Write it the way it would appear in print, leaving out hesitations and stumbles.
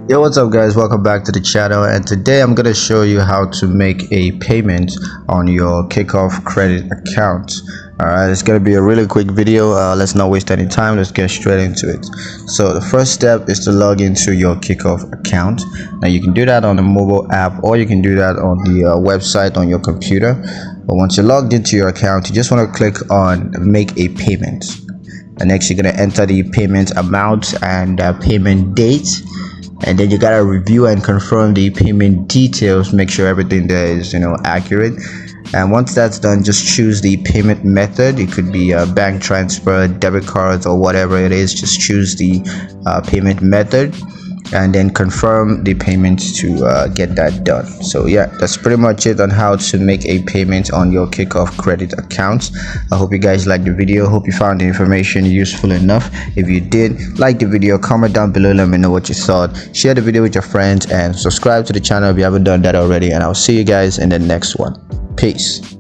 Yo, what's up guys, welcome back to the channel, and today I'm gonna show you how to make a payment on your Kikoff credit account. Alright, it's gonna be a really quick video. Let's not waste any time, let's get straight into it. So the first step is to log into your Kikoff account. Now you can do that on the mobile app, or you can do that on the website on your computer. But once you're logged into your account, you just want to click on make a payment, and next you're going to enter the payment amount and payment date, and then you gotta review and confirm the payment details, make sure everything there is accurate. And once that's done, just choose the payment method. It could be a bank transfer, debit cards, or whatever it is. Just choose the payment method and then confirm the payment to get that done. So yeah, that's pretty much it on how to make a payment on your Kikoff credit account. I hope you guys liked the video. Hope you found the information useful enough. If you did, like the video, comment down below, let me know what you thought. Share the video with your friends and subscribe to the channel if you haven't done that already, and I'll see you guys in the next one. Peace.